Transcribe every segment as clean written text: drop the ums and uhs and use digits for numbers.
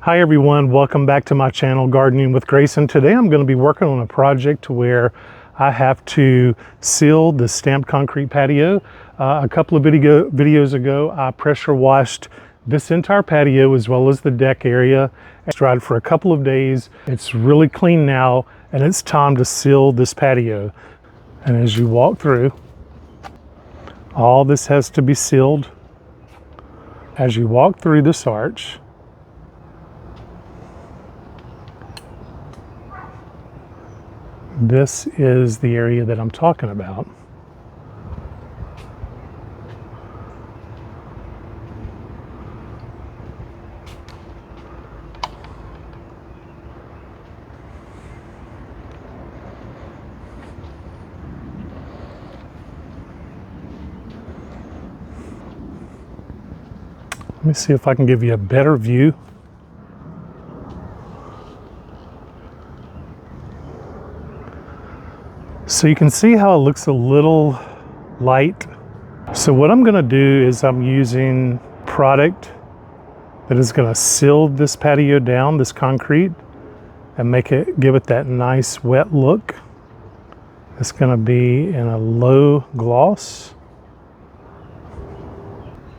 Hi everyone, welcome back to my channel, Gardening with Grayson. Today I'm going to be working on a project where I have to seal the stamped concrete patio. A couple of videos ago, I pressure washed this entire patio as well as the deck area. It's dried for a couple of days. It's really clean now and it's time to seal this patio. And as you walk through, all this has to be sealed. As you walk through this arch, this is the area that I'm talking about. Let me see if I can give you a better view. So you can see how it looks a little light. So what I'm gonna do is I'm using product that is gonna seal this patio down, this concrete, and give it that nice wet look. It's gonna be in a low gloss.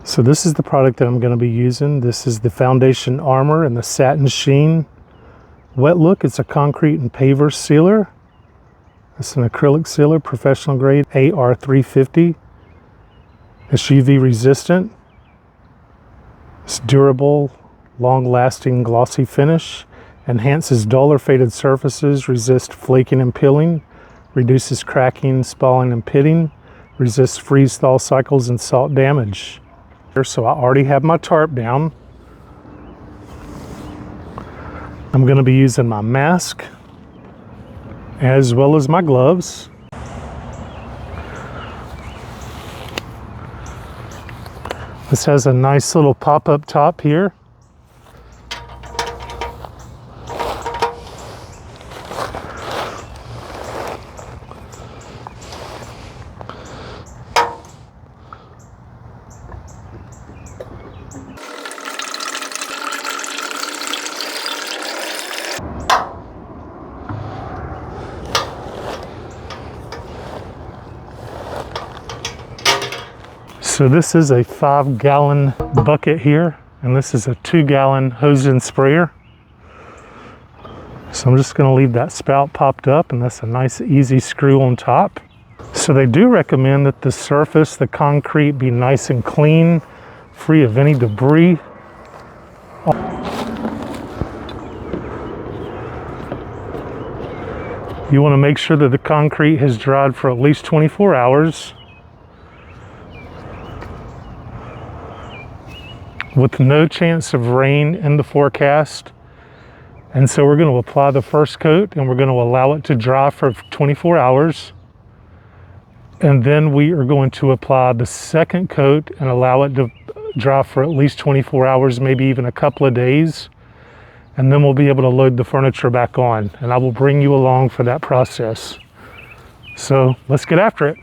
So this is the product that I'm gonna be using. This is the Foundation Armor and the Satin Sheen Wet Look. It's a concrete and paver sealer. It's an acrylic sealer, professional grade, AR350. It's UV resistant. It's durable, long-lasting, glossy finish. Enhances dull or faded surfaces, resists flaking and peeling, reduces cracking, spalling, and pitting, resists freeze-thaw cycles and salt damage. So I already have my tarp down. I'm going to be using my mask as well as my gloves. This has a nice little pop-up top here. So this is a 5-gallon bucket here, and this is a 2-gallon hose and sprayer. So I'm just going to leave that spout popped up, and that's a nice easy screw on top. So they do recommend that the surface, the concrete, be nice and clean, free of any debris. You want to make sure that the concrete has dried for at least 24 hours. With no chance of rain in the forecast. And so we're going to apply the first coat and we're going to allow it to dry for 24 hours. And then we are going to apply the second coat and allow it to dry for at least 24 hours, maybe even a couple of days. And then we'll be able to load the furniture back on. And I will bring you along for that process. So let's get after it.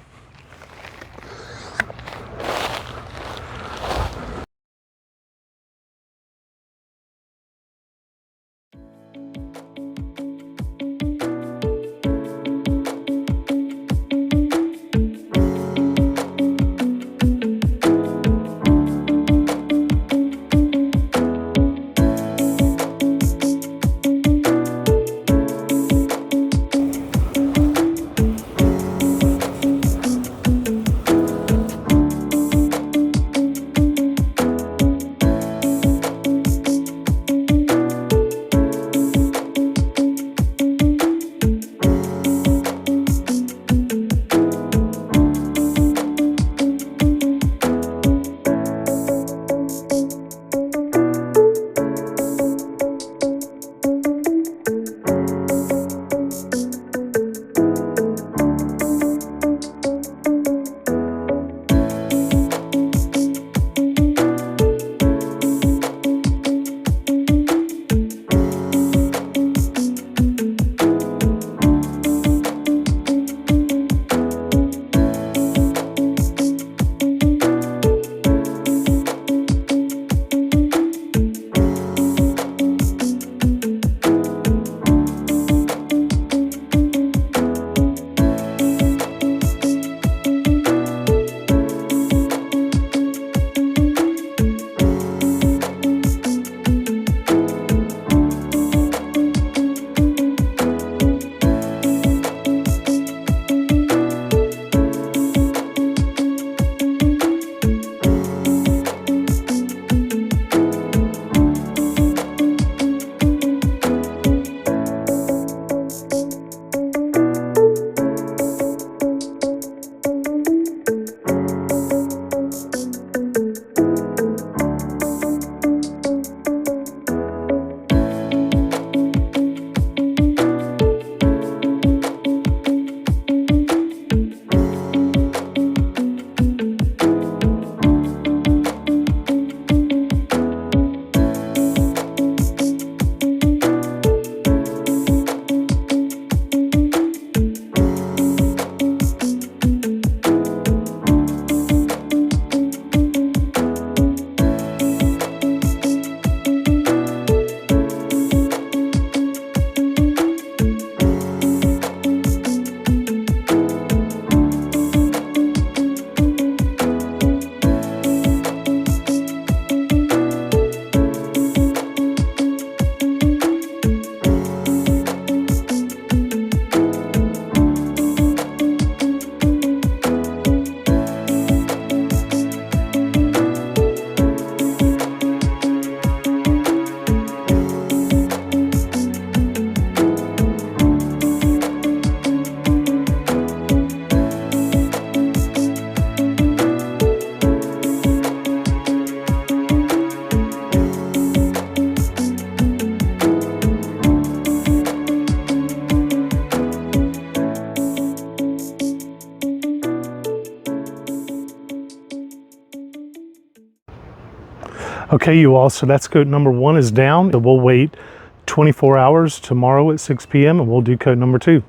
Okay, you all, so that's coat number 1 is down. So we'll wait 24 hours tomorrow at 6 p.m. and we'll do coat number 2.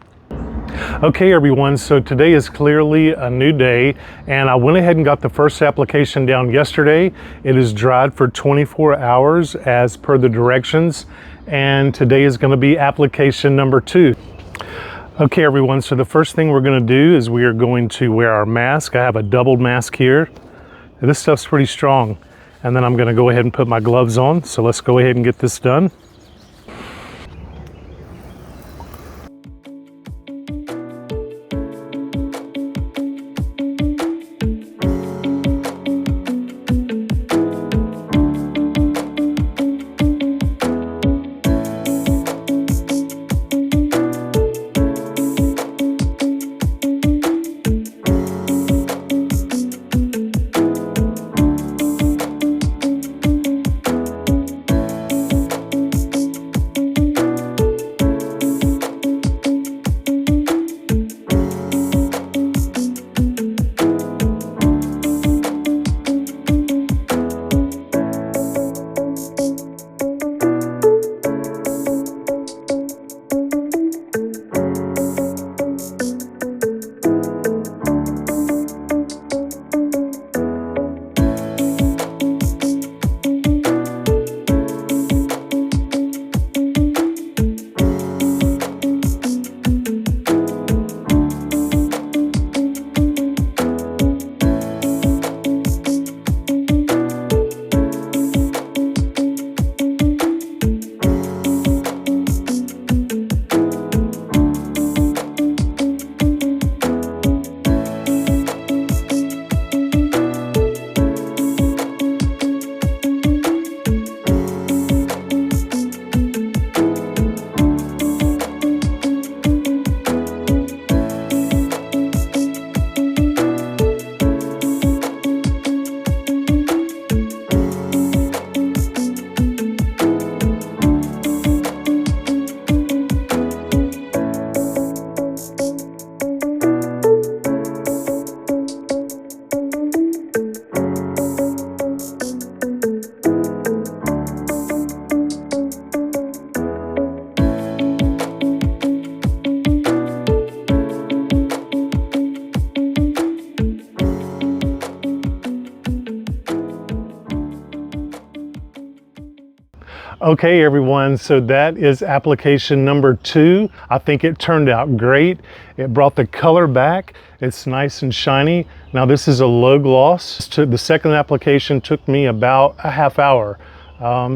Okay everyone, so today is clearly a new day and I went ahead and got the first application down yesterday. It is dried for 24 hours as per the directions, and today is going to be application number 2. Okay everyone, so the first thing we're going to do is we are going to wear our mask. I have a doubled mask here. This stuff's pretty strong. And then I'm going to go ahead and put my gloves on. So let's go ahead and get this done. Okay everyone, so that is application number 2. I think it turned out great. It brought the color back. It's nice and shiny. Now this is a low gloss. The second application took me about a half hour.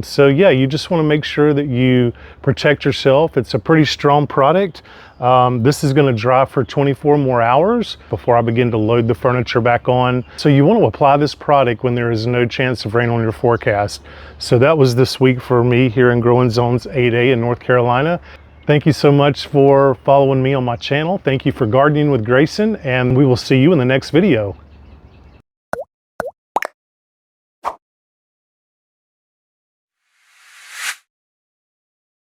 So yeah, you just want to make sure that you protect yourself. It's a pretty strong product. This is going to dry for 24 more hours before I begin to load the furniture back on. So you want to apply this product when there is no chance of rain on your forecast. So that was this week for me here in Growing Zones 8A in North Carolina. Thank you so much for following me on my channel. Thank you for gardening with Grayson, and we will see you in the next video.